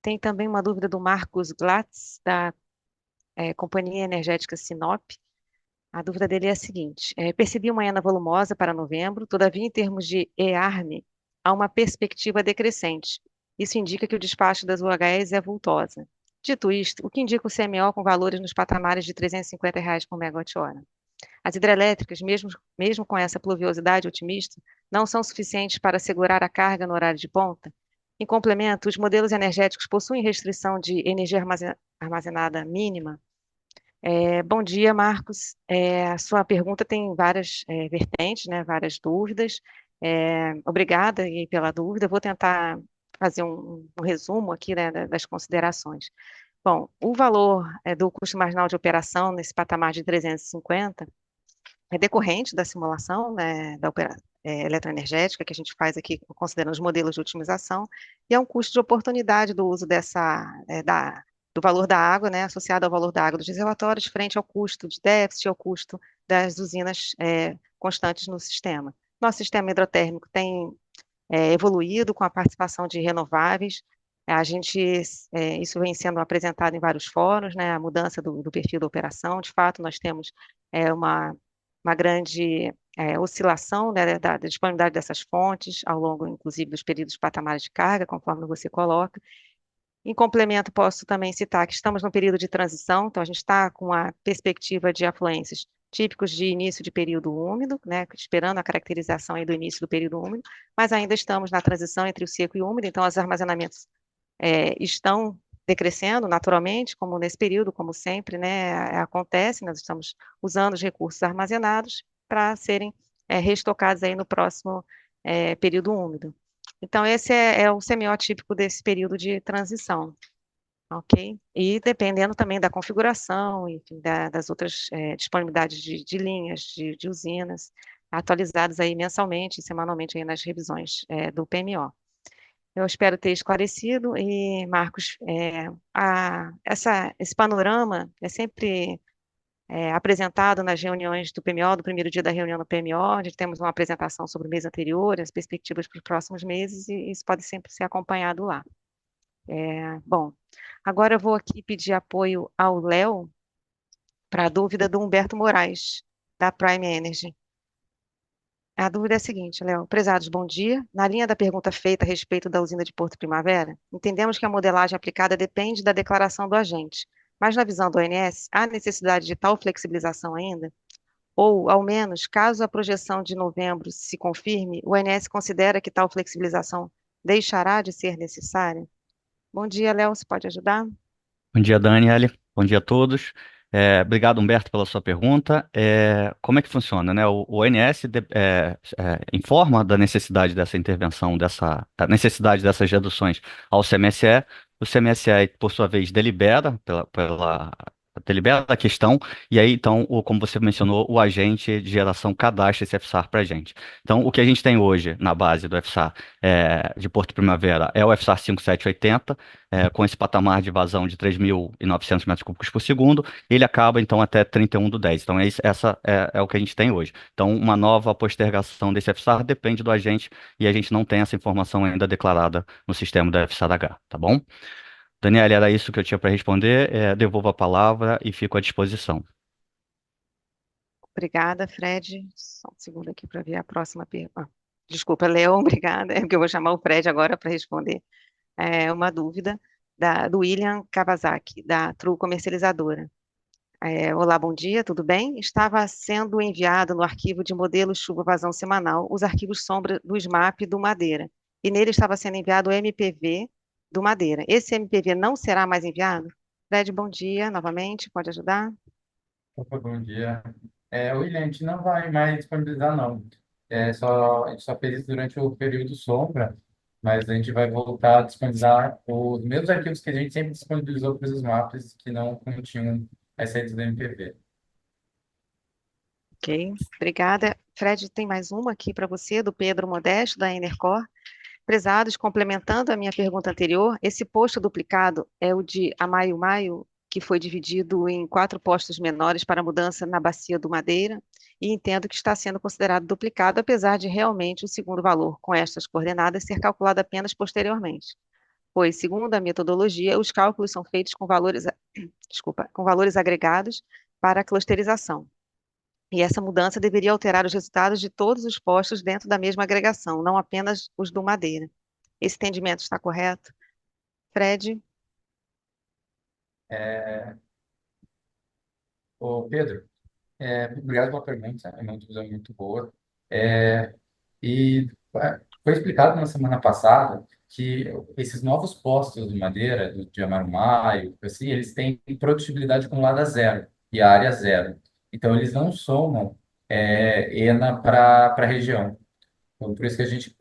Tem também uma dúvida do Marcos Glatz, da Companhia Energética Sinop. A dúvida dele é a seguinte: percebi uma ENA volumosa para novembro, todavia, em termos de EARM, há uma perspectiva decrescente. Isso indica que o despacho das UHS é vultosa. Dito isto, o que indica o CMO com valores nos patamares de R$ 350 por megawatt-hora? As hidrelétricas, mesmo com essa pluviosidade otimista, não são suficientes para segurar a carga no horário de ponta? Em complemento, os modelos energéticos possuem restrição de energia armazenada mínima? Bom dia, Marcos. A sua pergunta tem várias vertentes, né, várias dúvidas. Obrigada aí pela dúvida. Eu vou tentar fazer um resumo aqui, né, das considerações. Bom, o valor do custo marginal de operação nesse patamar de 350 é decorrente da simulação, né, eletroenergética que a gente faz aqui, considerando os modelos de otimização, e é um custo de oportunidade do uso do valor da água, né, associado ao valor da água dos reservatórios, frente ao custo de déficit, ao custo das usinas constantes no sistema. Nosso sistema hidrotérmico tem evoluído com a participação de renováveis. Isso vem sendo apresentado em vários fóruns, né, a mudança do perfil da operação. De fato, nós temos uma grande oscilação, né, da disponibilidade dessas fontes ao longo, inclusive, dos períodos patamares de carga, conforme você coloca. Em complemento, posso também citar que estamos no período de transição, então a gente está com a perspectiva de afluências típicos de início de período úmido, né, esperando a caracterização aí do início do período úmido, mas ainda estamos na transição entre o seco e o úmido, então os armazenamentos estão decrescendo naturalmente, como nesse período, como sempre, né, acontece, nós estamos usando os recursos armazenados para serem reestocados aí no próximo período úmido. Então, esse é o semiótipo desse período de transição, ok? E dependendo também da configuração, enfim, das outras disponibilidades de linhas, de usinas, atualizadas aí mensalmente e semanalmente aí nas revisões do PMO. Eu espero ter esclarecido e, Marcos, esse panorama é sempre apresentado nas reuniões do PMO, do primeiro dia da reunião do PMO, onde temos uma apresentação sobre o mês anterior, as perspectivas para os próximos meses, e isso pode sempre ser acompanhado lá. Bom, agora eu vou aqui pedir apoio ao Léo para a dúvida do Humberto Moraes, da Prime Energy. A dúvida é a seguinte, Léo. Prezados, bom dia. Na linha da pergunta feita a respeito da usina de Porto Primavera, entendemos que a modelagem aplicada depende da declaração do agente, mas na visão do ONS, há necessidade de tal flexibilização ainda? Ou, ao menos, caso a projeção de novembro se confirme, o ONS considera que tal flexibilização deixará de ser necessária? Bom dia, Léo, você pode ajudar? Bom dia, Daniele. Bom dia a todos. Obrigado, Humberto, pela sua pergunta. Como é que funciona, né? O ONS informa da necessidade dessa intervenção, da necessidade dessas reduções ao CMSE. O CMSE, por sua vez, delibera a questão, e aí, então, como você mencionou, o agente de geração cadastra esse FSAR para a gente. Então, o que a gente tem hoje na base do FSAR de Porto Primavera é o FSAR 5780, com esse patamar de vazão de 3.900 metros cúbicos por segundo, ele acaba, então, até 31/10. Então, essa é o que a gente tem hoje. Então, uma nova postergação desse FSAR depende do agente, e a gente não tem essa informação ainda declarada no sistema da FSAR-H, tá bom? Daniela, era isso que eu tinha para responder. Devolvo a palavra e fico à disposição. Obrigada, Fred. Só um segundo aqui para ver a próxima pergunta. Desculpa, Léo, obrigada. É porque eu vou chamar o Fred agora para responder uma dúvida do William Kawasaki, da True Comercializadora. Olá, bom dia, tudo bem? Estava sendo enviado no arquivo de modelo chuva-vazão semanal os arquivos sombra do SMAP do Madeira, e nele estava sendo enviado o MPV do Madeira. Esse MPV não será mais enviado? Fred, bom dia, novamente, pode ajudar? Opa, bom dia. William, a gente não vai mais disponibilizar, não. A gente só fez isso durante o período sombra, mas a gente vai voltar a disponibilizar os mesmos arquivos que a gente sempre disponibilizou para os mapas que não continham essa saída do MPV. Ok, obrigada. Fred, tem mais uma aqui para você, do Pedro Modesto, da Enercor. Prezados, complementando a minha pergunta anterior, esse posto duplicado é o de Amaio-Maio, que foi dividido em 4 postos menores para mudança na bacia do Madeira, e entendo que está sendo considerado duplicado, apesar de realmente o segundo valor com estas coordenadas ser calculado apenas posteriormente. Pois, segundo a metodologia, os cálculos são feitos com valores, desculpa, com valores agregados para a clusterização. E essa mudança deveria alterar os resultados de todos os postos dentro da mesma agregação, não apenas os do Madeira. Esse entendimento está correto? Fred? Ô, Pedro, obrigado pela pergunta, é uma dúvida muito boa. É, foi explicado na semana passada que esses novos postos de madeira, de Amaro Maio, assim, eles têm produtibilidade acumulada zero. e a área zero. Então, eles não somam ENA para a região. Então, por isso que a gente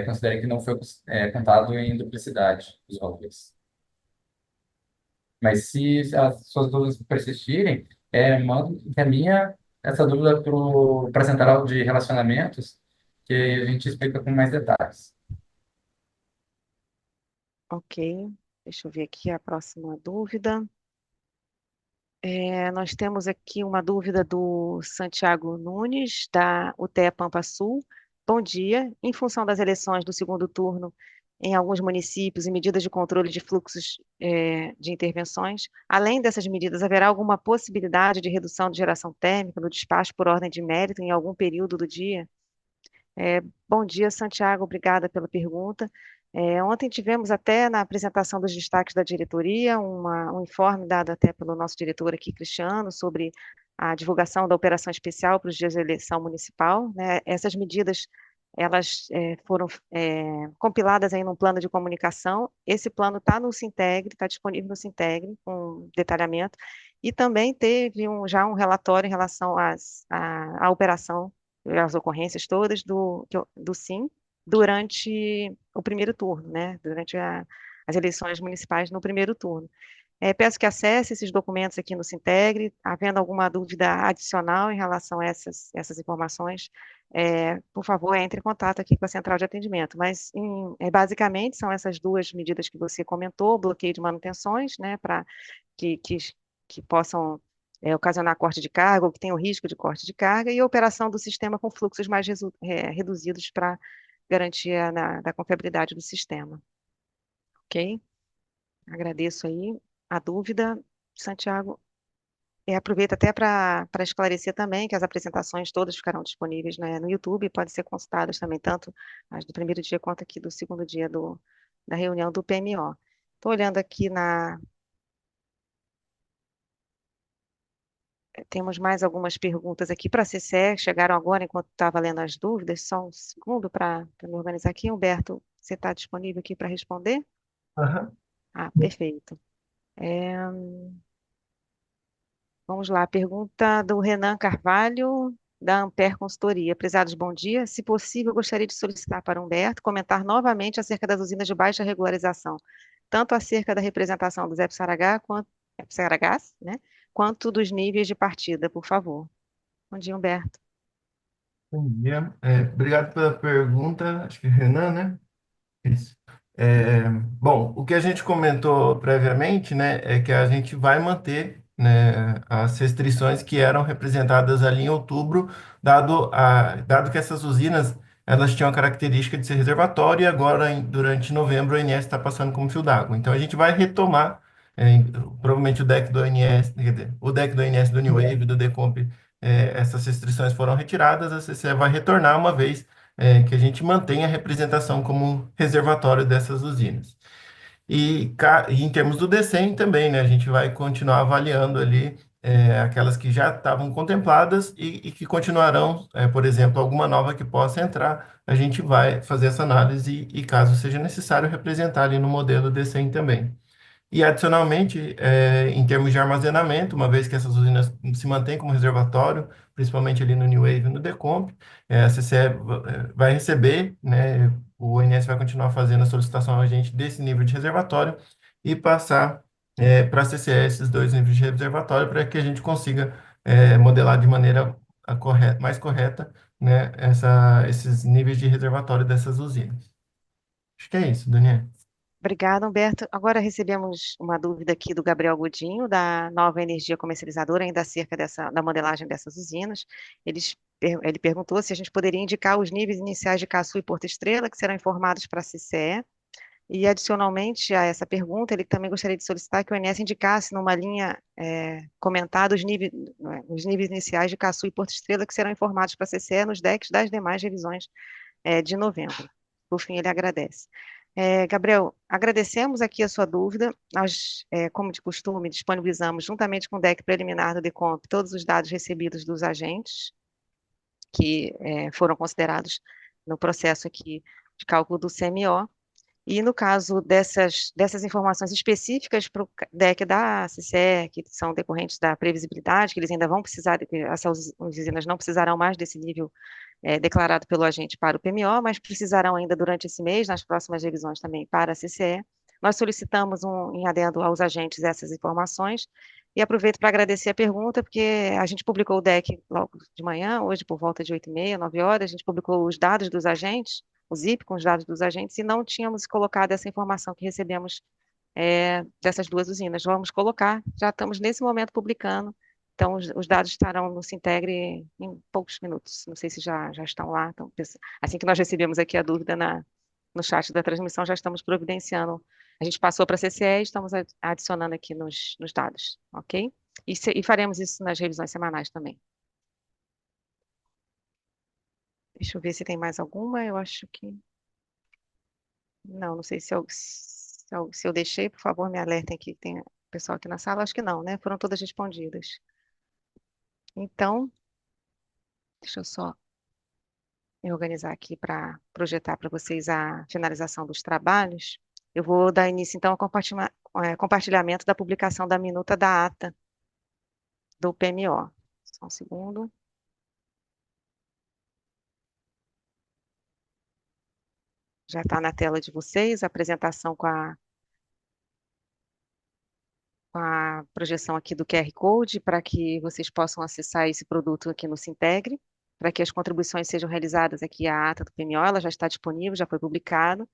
considera que não foi contado em duplicidade os valores. Mas se as suas dúvidas persistirem, encaminha essa dúvida para a central de relacionamentos, que a gente explica com mais detalhes. Ok, deixa eu ver aqui a próxima dúvida. Nós temos aqui uma dúvida do Santiago Nunes, da UTE Pampa Sul. Bom dia. Em função das eleições do segundo turno em alguns municípios e medidas de controle de fluxos de intervenções, além dessas medidas, haverá alguma possibilidade de redução de geração térmica no despacho por ordem de mérito em algum período do dia? Bom dia, Santiago, obrigada pela pergunta. Ontem tivemos até na apresentação dos destaques da diretoria um informe dado até pelo nosso diretor aqui, Cristiano, sobre a divulgação da operação especial para os dias da eleição municipal, né? Essas medidas, elas foram compiladas aí num plano de comunicação. Esse plano está no Sintegre, está disponível no Sintegre, com detalhamento, e também teve já um relatório em relação à operação, as ocorrências todas do SIM durante o primeiro turno, né? Durante as eleições municipais no primeiro turno. Peço que acesse esses documentos aqui no Sintegre, havendo alguma dúvida adicional em relação a essas informações, por favor, entre em contato aqui com a central de atendimento. Mas, basicamente, são essas duas medidas que você comentou, bloqueio de manutenções, né, para que possam ocasionar corte de carga, ou que tenham risco de corte de carga, e a operação do sistema com fluxos mais reduzidos para garantia da confiabilidade do sistema. Ok? Agradeço aí a dúvida, Santiago. Aproveito até para esclarecer também que as apresentações todas ficarão disponíveis, né, no YouTube, podem ser consultadas também, tanto as do primeiro dia quanto aqui do segundo dia da reunião do PMO. Estou olhando aqui Temos mais algumas perguntas aqui para a CCE, chegaram agora enquanto estava lendo as dúvidas, só um segundo para me organizar aqui. Humberto, você está disponível aqui para responder? Aham. Perfeito. Vamos lá, pergunta do Renan Carvalho, da Ampere Consultoria. Prezados, bom dia. Se possível, gostaria de solicitar para Humberto comentar novamente acerca das usinas de baixa regularização, tanto acerca da representação dos FCHs, né, quanto dos níveis de partida, por favor. Bom dia, Humberto. Bom dia. Obrigado pela pergunta, acho que é Renan, né? Isso. Bom, o que a gente comentou previamente, né, é que a gente vai manter, né, as restrições que eram representadas ali em outubro, dado que essas usinas elas tinham a característica de ser reservatório e agora, durante novembro, o ONS está passando como fio d'água. Então, a gente vai retomar, provavelmente o deck do ONS, quer dizer, o deck do ONS, do New Wave, do Decomp, essas restrições foram retiradas, a CCE vai retornar uma vez que a gente mantenha a representação como reservatório dessas usinas. E em termos do DECEM também, né, a gente vai continuar avaliando ali aquelas que já estavam contempladas e que continuarão, por exemplo, alguma nova que possa entrar, a gente vai fazer essa análise e caso seja necessário, representar ali no modelo DECEM também. E, adicionalmente, em termos de armazenamento, uma vez que essas usinas se mantêm como reservatório, principalmente ali no New Wave e no Decomp, a CCE vai receber, né, o ONS vai continuar fazendo a solicitação a gente desse nível de reservatório e passar para a CCE esses dois níveis de reservatório para que a gente consiga modelar de maneira mais correta, né, esses níveis de reservatório dessas usinas. Acho que é isso, Daniel. Obrigada, Humberto. Agora recebemos uma dúvida aqui do Gabriel Godinho, da Nova Energia Comercializadora, ainda acerca da modelagem dessas usinas. Ele perguntou se a gente poderia indicar os níveis iniciais de Caçu e Porto Estrela, que serão informados para a CCE. E, adicionalmente a essa pergunta, ele também gostaria de solicitar que o ONS indicasse numa linha comentada os níveis iniciais de Caçu e Porto Estrela, que serão informados para a CCE nos decks das demais revisões de novembro. Por fim, ele agradece. Gabriel, agradecemos aqui a sua dúvida. Nós, como de costume, disponibilizamos, juntamente com o deck preliminar do DECOMP, todos os dados recebidos dos agentes que foram considerados no processo aqui de cálculo do CMO. E no caso dessas informações específicas para o DEC da CCE, que são decorrentes da previsibilidade, que eles ainda vão precisar, essas usinas não precisarão mais desse nível declarado pelo agente para o PMO, mas precisarão ainda durante esse mês, nas próximas revisões também para a CCE. Nós solicitamos em adendo aos agentes essas informações, e aproveito para agradecer a pergunta, porque a gente publicou o DEC logo de manhã, hoje por volta de 8h30, 9 horas, a gente publicou os dados dos agentes, o ZIP com os dados dos agentes, e não tínhamos colocado essa informação que recebemos dessas duas usinas. Vamos colocar, já estamos nesse momento publicando, então os dados estarão no Sintegre em poucos minutos, não sei se já estão lá, então, assim que nós recebemos aqui a dúvida no chat da transmissão, já estamos providenciando, a gente passou para a CCE e estamos adicionando aqui nos dados, ok? E faremos isso nas revisões semanais também. Deixa eu ver se tem mais alguma, eu acho que... Não sei se eu deixei, por favor, me alertem aqui, que tem pessoal aqui na sala, acho que não, né? Foram todas respondidas. Então, deixa eu só me organizar aqui para projetar para vocês a finalização dos trabalhos. Eu vou dar início, então, ao compartilhamento da publicação da minuta da ata do PMO. Só um segundo. Já está na tela de vocês a apresentação com a projeção aqui do QR Code, para que vocês possam acessar esse produto aqui no Sintegre, para que as contribuições sejam realizadas aqui, a ata do PMO, ela já está disponível, já foi publicado,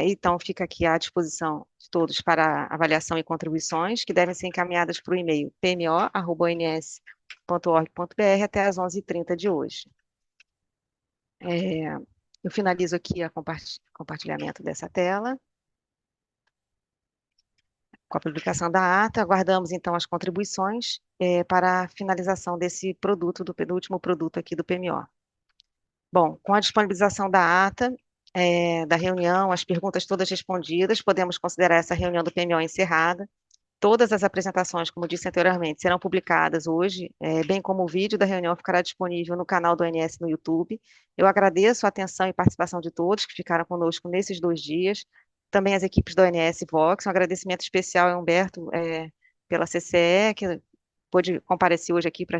então fica aqui à disposição de todos para avaliação e contribuições, que devem ser encaminhadas para o e-mail pmo@ons.org.br até às 11h30 de hoje. Eu finalizo aqui o compartilhamento dessa tela. Com a publicação da ata, aguardamos então as contribuições para a finalização desse produto, do último produto aqui do PMO. Bom, com a disponibilização da ata da reunião, as perguntas todas respondidas, podemos considerar essa reunião do PMO encerrada. Todas as apresentações, como disse anteriormente, serão publicadas hoje, bem como o vídeo da reunião ficará disponível no canal do ONS no YouTube. Eu agradeço a atenção e participação de todos que ficaram conosco nesses 2 dias, também as equipes do ONS Vox, um agradecimento especial a Humberto pela CCE, que pôde comparecer hoje aqui para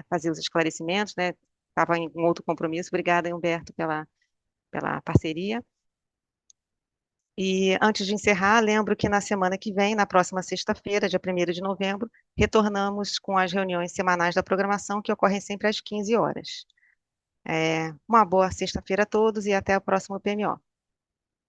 fazer os esclarecimentos, né? Estava em um outro compromisso. Obrigada, Humberto, pela parceria. E antes de encerrar, lembro que na semana que vem, na próxima sexta-feira, dia 1º de novembro, retornamos com as reuniões semanais da programação, que ocorrem sempre às 15 horas. Uma boa sexta-feira a todos e até o próximo PMO.